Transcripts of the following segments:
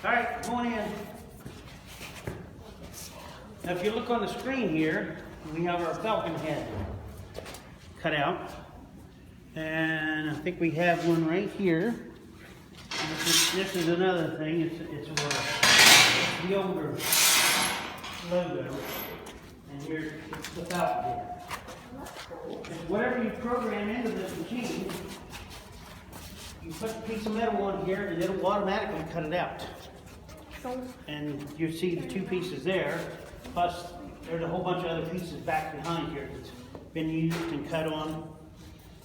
All right, going in. Now, if you look on the screen here, we have our falcon head cut out. And I think we have one right here. This is another thing. It's the older logo. And here's the falcon head. And whatever you program into this machine, you put a piece of metal on here and it'll automatically cut it out. And you see the two pieces there, plus there's a whole bunch of other pieces back behind here that's been used and cut on.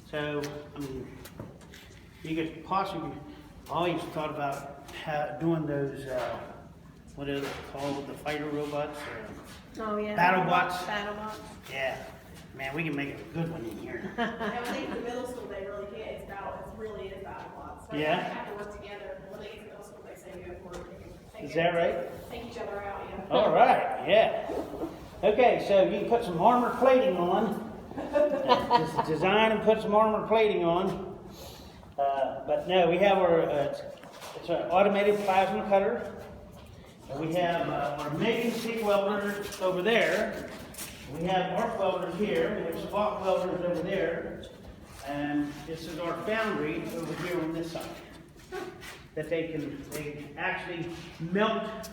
So, I mean, you could possibly, I always thought about doing those, what is it called, the fighter robots? Oh, yeah. BattleBots. BattleBots. Yeah. Man, we can make a good one in here. I think in the middle school they really can't. It really is BattleBots. So Yeah. They have to work together. When they get to middle school, they say you have to work. Is that right? Take each other out, yeah. All right, yeah. Okay, so you can put some armor plating on. Just design and put some armor plating on. But no, we have our, it's an automated plasma cutter. And we have our MIG and stick welders over there. We have arc welders here. We have spot welders over there. And this is our foundry over here on this side. That they can actually melt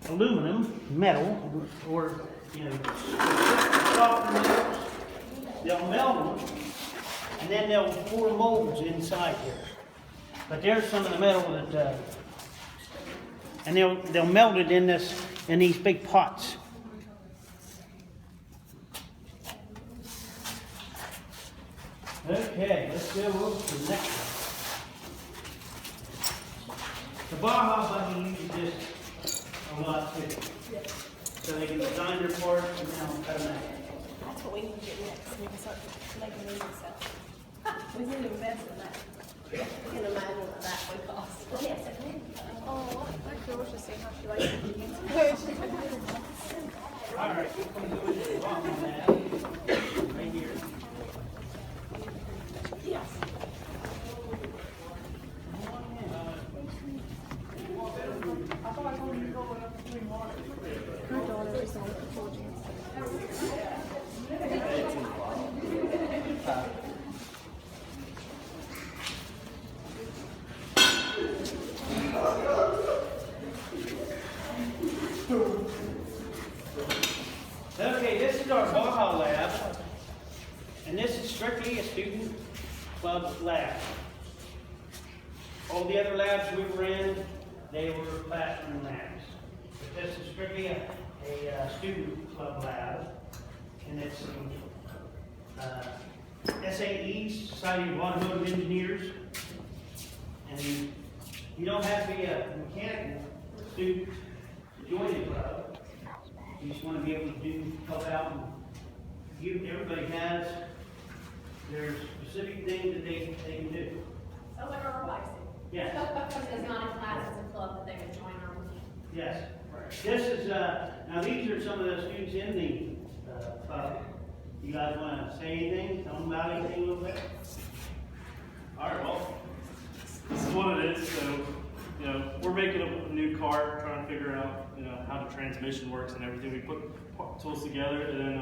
aluminum, metal, or softer metals. They'll melt them, and then they'll pour molds inside here. But there's some of the metal that, and they'll melt it in these big pots. Okay, let's go over to the next one. The Baja Buggy uses this a lot too. So they can design their parts and then cut them out. That's what we need to get next. We can start making these and stuff. We need to invest in that. You can imagine what that would cost. Yes, it would. Oh, my girl was just saying how she likes it. All right, we're going to go to the bottom of that, right here. Yes. My daughter is on the project. Okay, this is our Baja lab, and this is strictly a student club lab. All the other labs we were in, they were classroom labs. But this is strictly a student club lab, and it's SAE, Society of Automotive Engineers. And you don't have to be a mechanical student to join the club. You just want to be able to help out. And everybody has their specific things that they can do. Sounds like our relaxing. Yes. It's not a class, it's a club that they would join our meeting. Yes. This is, now these are some of the students in the club. You guys want to say anything? Tell them about anything a little bit? All right, well, this is what it is. So, we're making a new car, trying to figure out, how the transmission works and everything. We put tools together, and then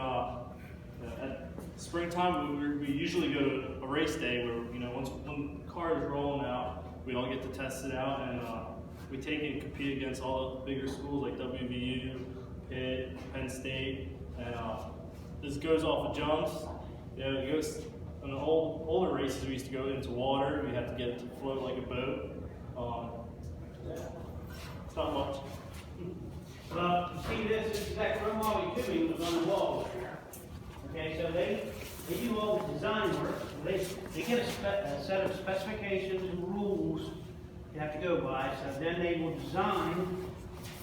at springtime, we usually go to a race day where, when the car is rolling out, we all get to test it out, and we take it and compete against all the bigger schools like WVU, Pitt, Penn State, and this goes off of jumps. It goes in the older races. We used to go into water. We had to get it to float like a boat. It's not much. Well, you see this is that Chrome Molly tubing was on the wall there. Okay, so they do all the design work. They get a set of specifications and rules you have to go by. So then they will design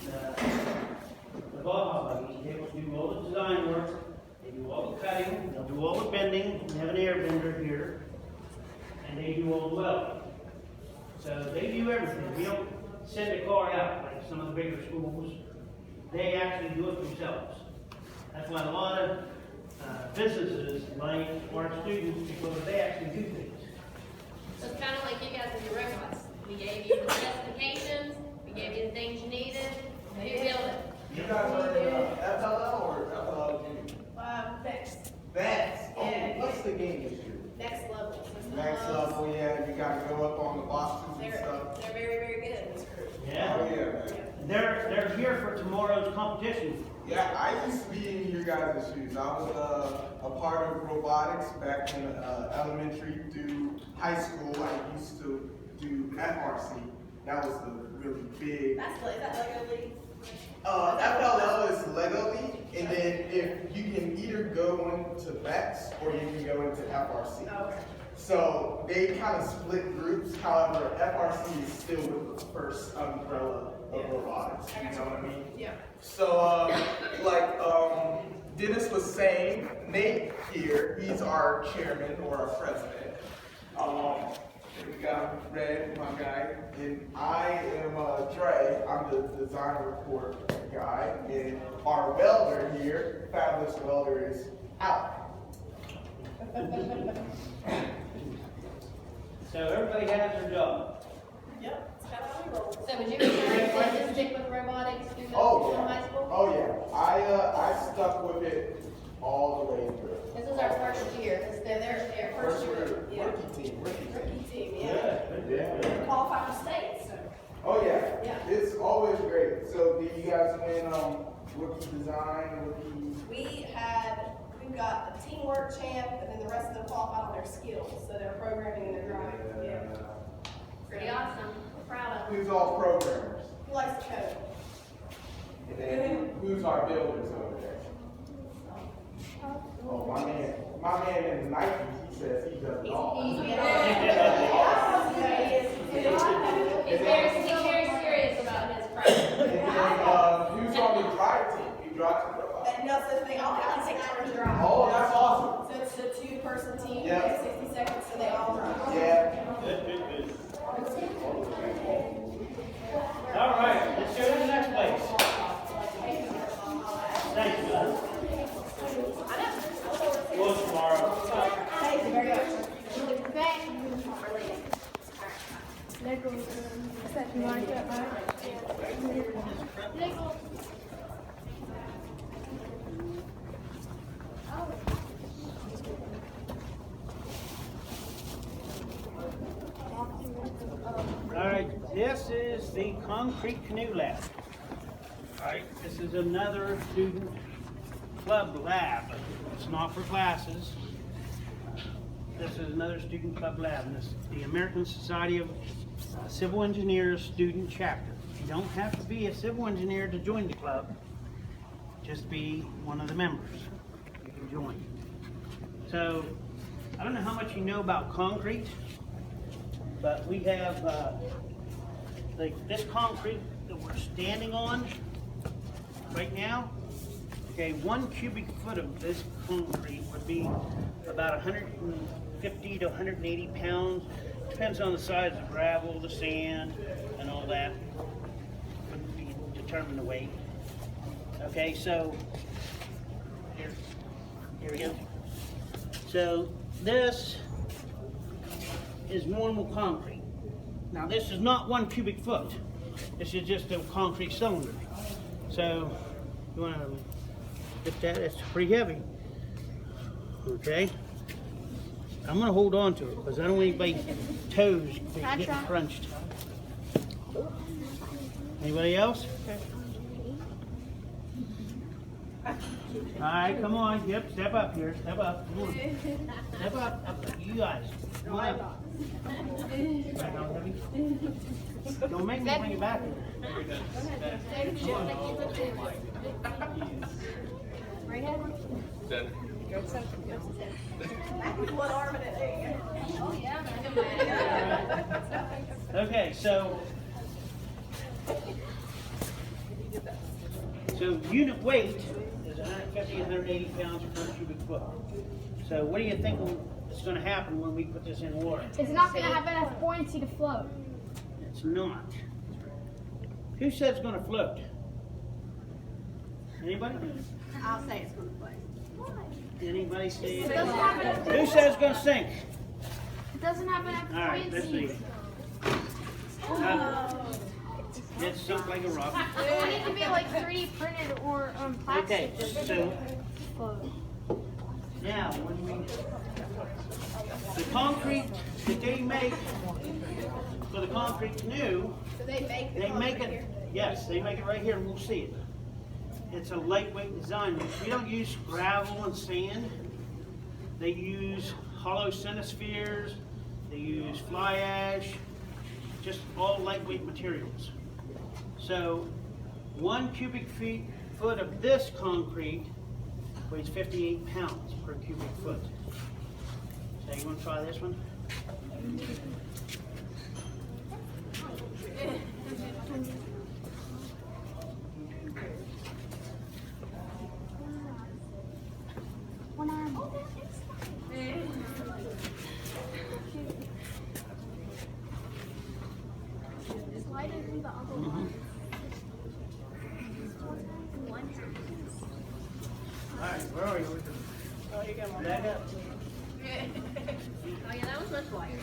the Baja Buggies. They will do all the design work. They do all the cutting. They'll do all the bending. We have an air bender here. And they do all the welding. So they do everything. We don't send a car out like some of the bigger schools. They actually do it themselves. That's why a lot of businesses like our students, because they actually do things. So it's kind of like you guys with your robots. We gave you the specifications, we gave you up on the boxes and They're stuff. very, very good in this group. Yeah. Oh, yeah, man. They're here for tomorrow's competition. Yeah, I used to be in your guys' shoes. I was a part of robotics back in elementary through high school. I used to do FRC. That was the really big. Is that Lego League? FLL is Lego League, and then if you can either go into VEX or you can go into FRC. Oh, okay. So they kind of split groups. However, FRC is still with the first umbrella of robotics. You know what I mean? Yeah. So, Dennis was saying, Nate here, he's our chairman or our president. We got Red, my guy, and I am Dre. I'm the design report guy, and our welder here, fabulous welder, is Alec. So everybody has their job. Yep. That's kind of how we roll. So would you encourage them to stick with robotics through middle Oh school and yeah. high school? Oh yeah. I stuck with it all the way through. This is our first year. They're First first year, year. rookie team. Rookie team, yeah. Yeah. Qualified for state, so. Oh yeah. Yeah. It's always great. So do you guys win rookie design, rookie? We've got a teamwork champ, and then the rest of them qualified on their skills, so their programming and their driving. Yeah. Pretty awesome. We're proud of them. Who's all programmers? Who likes to code? And then who's our builders over there? Oh, my man in the Nike, he says he does it all. He's And very serious about his craft. then who's on the drive team? Who drives the robot? And no such thing, all can take turns drive. Oh, that's awesome. So it's a two-person team, Yeah. they have 60 seconds, so they all drive. Yeah. All right, let's go to the next place. Thank you, guys. Well, tomorrow. Thank you very much. You want to get mine? All right, this is the concrete canoe lab. All right, this is another student club lab. It's not for classes. This is another student club lab, and this is the American Society of Civil Engineers student chapter. You don't have to be a civil engineer to join the club. Just be one of the members. You can join. So, I don't know how much you know about concrete, but we have like this concrete that we're standing on right now. Okay, 1 cubic foot of this concrete would be about 150 to 180 pounds. Depends on the size of gravel, the sand, and all that. Would be determine the weight. Okay, so here we go. So this is normal concrete. Now this is not 1 cubic foot. This is just a concrete cylinder. So you want to lift that? It's pretty heavy. Okay. I'm gonna hold on to it because I don't want anybody's toes getting crunched. Anybody else? All right, come on. Yep, step up here. Step up. Come on. Step up. You guys. Come on up. Back on, heavy. Don't make me bring you back. Right hand? One arm in it, there you go. Oh, yeah. Okay, so unit weight is 150 to 180 pounds per cubic foot. So what do you think is going to happen when we put this in water? It's not going to have enough buoyancy to float. It's not. Who says it's going to float? Anybody? I'll say it's gonna play. Anybody say It it? doesn't have enough. Who says it's going to sink? It doesn't have enough All right, let's see. buoyancy. It's sunk like a rock. It need to be like 3D printed or plastic. Okay, just to so float. now when we the concrete that they make for the concrete canoe, So they make the they make concrete it, here? yes, they make it right here and we'll see it. It's a lightweight design. We don't use gravel and sand. They use hollow cenospheres, they use fly ash, just all lightweight materials. So 1 cubic foot of this concrete weighs 58 pounds per cubic foot. So you want to try this one? It's lighter than the other one. All right, where are you? Oh, you're going Back up. Oh yeah, that was much lighter.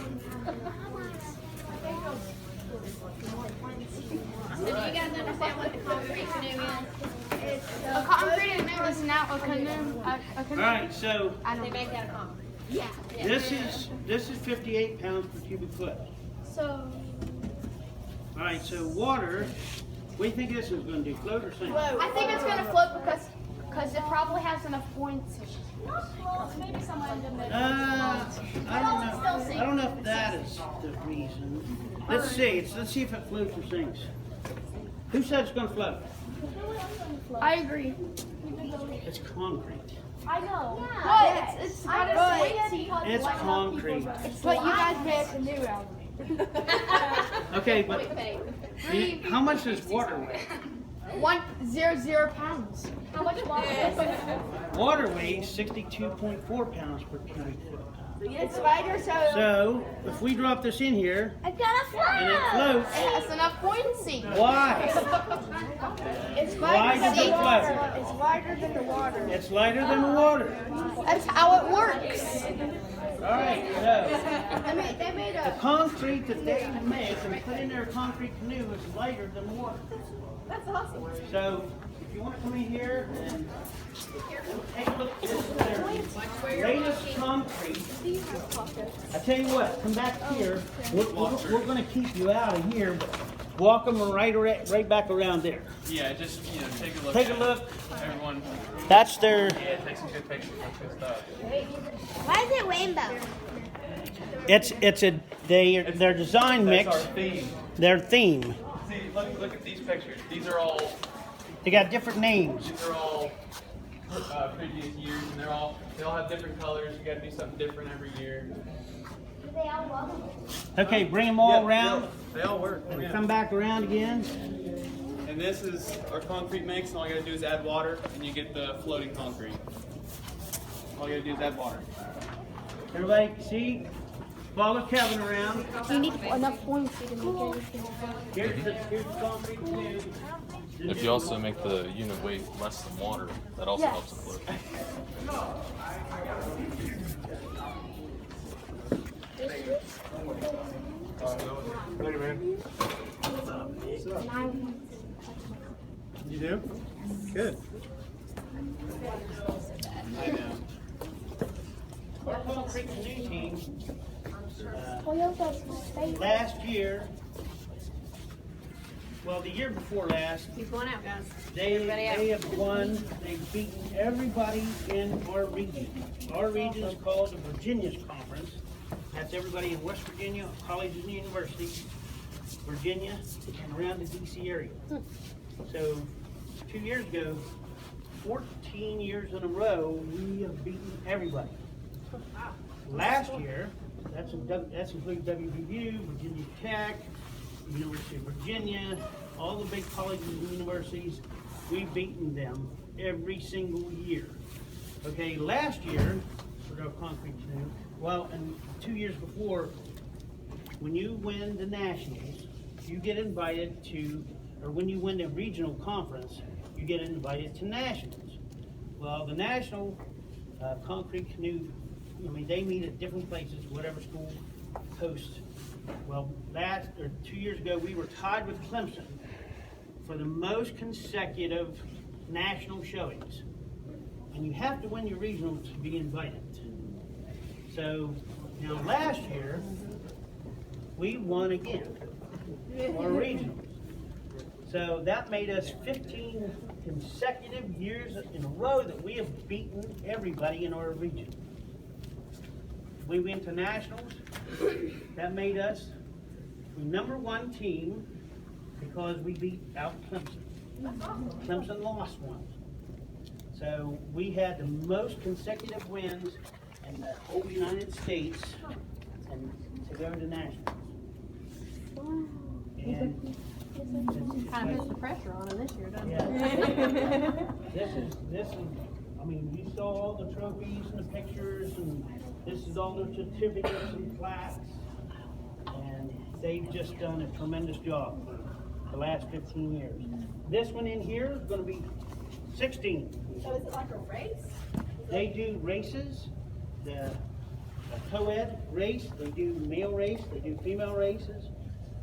So do you guys understand what the concrete canoe is? A concrete canoe is now a canoe. A All canoe. right, so I They don't make that of concrete. Yeah. this is 58 pounds per cubic foot. So. All right, so water, what do you think this is going to do, float or sink? I think it's gonna float because it probably has enough points. Maybe somewhere in the middle. I don't know if that is the reason. Let's see, let's see if it floats or sinks. Who said it's going to float? I agree. It's concrete. I know. But it's got a pointy. It's concrete. But you guys made a canoe out of it. Okay, but Point fake. how much does water weigh? 100 pounds. How much water is it? Water weighs 62.4 pounds per cubic foot. It's lighter, so So if we drop this in here it's gonna float. and it floats, It has enough pointy. why? It's Why lighter does than it the water. float? It's lighter than the water. It's lighter than the water. That's how it works. All right, so They made the concrete that they make and put in their concrete canoe is lighter than water. That's awesome. So if you want to come in here and take a look at their latest concrete, I tell you what, come back here. We're going to keep you out of here, but walk them right back around there. Yeah, just, take a look. Take a at look. it. Everyone, That's their. yeah, take some good pictures. That's good stuff. Why is it rainbow? It's their design That's mix, our theme. their theme. See, look at these pictures. These are all They got different names. previous years, and they all have different colors. You got to do something different every year. Okay, bring them all around. They all work. And Yeah. come back around again. And this is our concrete mix, and all you gotta do is add water, and you get the floating concrete. All you gotta do is add water. Everybody, see? Follow Kevin around. You need enough points to make everything. Here's the concrete canoe. If you also make the unit weight less than water, that also Yes. helps it float. You do? Good. I know. Our concrete canoe team, Toyota's my favorite. last year, well, the year before last, Keep going out, guys. they have won, they've beaten everybody in our region. Our region is called the Virginia's Conference. That's everybody in West Virginia, colleges and universities, Virginia, and around the DC area. So 2 years ago, 14 years in a row, we have beaten everybody. Last year, that's including WVU, Virginia Tech, University of Virginia, all the big colleges and universities, we've beaten them every single year. Okay, last year, for our concrete canoe, well, and 2 years before, when you win the nationals, you get invited to, or when you win the regional conference, you get invited to nationals. Well, the national concrete canoe, they meet at different places, whatever school hosts. Well, 2 years ago, we were tied with Clemson for the most consecutive national showings. And you have to win your regional to be invited. So, now last year, we won again, our regionals. So that made us 15 consecutive years in a row that we have beaten everybody in our region. We went to nationals. That made us the #1 team because we beat out Clemson. Clemson lost one. So we had the most consecutive wins in the whole United States and to go to nationals. And Kind of puts the pressure on him this year, doesn't yeah. it? This is, I mean, you saw all the trophies and the pictures, and this is all the certificates and plaques. And they've just done a tremendous job for the last 15 years. This one in here is gonna be 16. So is it like a race? They do races, the co-ed race, they do male race, they do female races,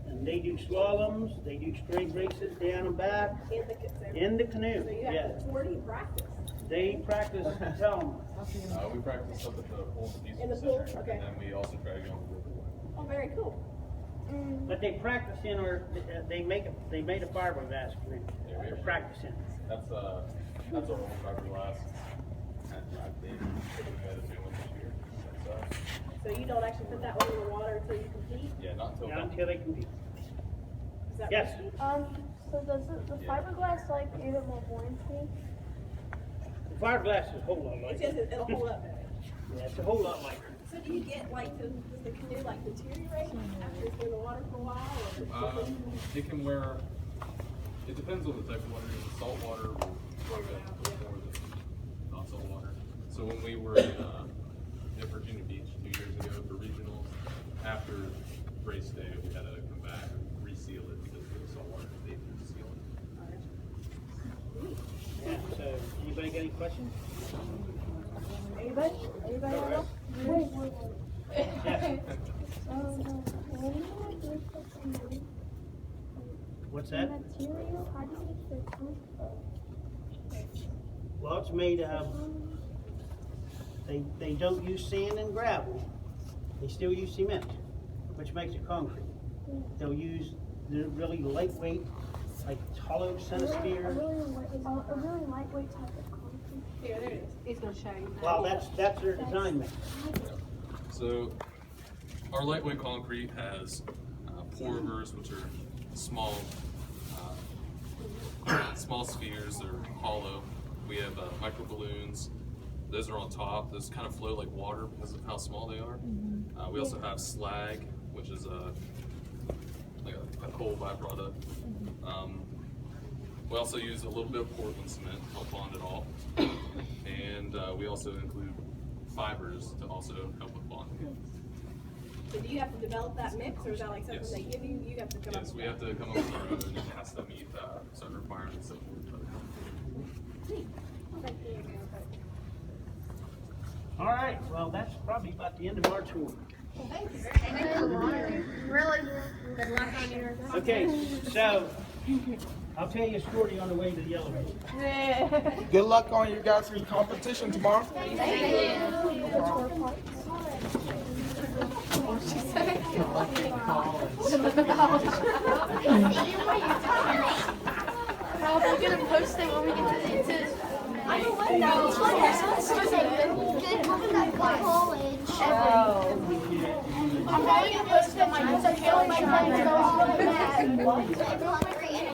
and they do slaloms, they do straight races down and back, in the canoe, So you yeah. have to, where do you practice? They practice, tell them, We practice up at the pool at the In the Eastern pool? Center, Okay. and then we also try to go on the river. Oh, very cool. but they practice in our, they made a fiberglass canoe, Yeah, we to have- practice in. That's our old fiberglass. And I think we had a new one this year. That's, So you don't actually put that one in the water until you compete? yeah, not until Not then. until they can be. Is that Yes. risky? So does the fiberglass like give it more buoyancy? The fiberglass is a whole lot It like just, it'll hold up better. yeah, it's a whole lot like her. So do you get like, does the canoe like deteriorate after it's been in the water for a while? Or It can wear, it depends on the type of water. The salt water will grow better more than not salt water. So when we were in Virginia Beach 2 years ago for regionals, after race day, we had to come back and reseal it because the salt water stayed through the sealing. Yeah, so, anybody got any questions? Anybody? Anybody else? Wait. Yes. What do you like with the canoe? What's that? Material? How do you make the roof of? Well, it's made of, they don't use sand and gravel. They still use cement, which makes it concrete. They'll use the really lightweight, like hollow A centisphere. really lightweight type of concrete. Here, there it is. He's gonna show you. Well, that's their design mix. So our lightweight concrete has pour overs, which are small spheres. They're hollow. We have micro balloons. Those are on top. Those kind of flow like water because of how small they are. We also have slag, which is like a coal byproduct. We also use a little bit of Portland cement to help bond it all. And we also include fibers to also help with bonding. So do you have to develop that mix, or is that like something Yes. they give you? You have to come up Yes, with we that? have to come up with our own, and it has to meet certain requirements that we're All right, well, that's probably about the end of our tour. Really? Good luck on your. Okay, so, I'll tell you a story on the way to the elevator. Good luck on your guys' competition tomorrow. Are we gonna post it when we get to the I don't like that. It's like college. I'm going to post it on my Instagram.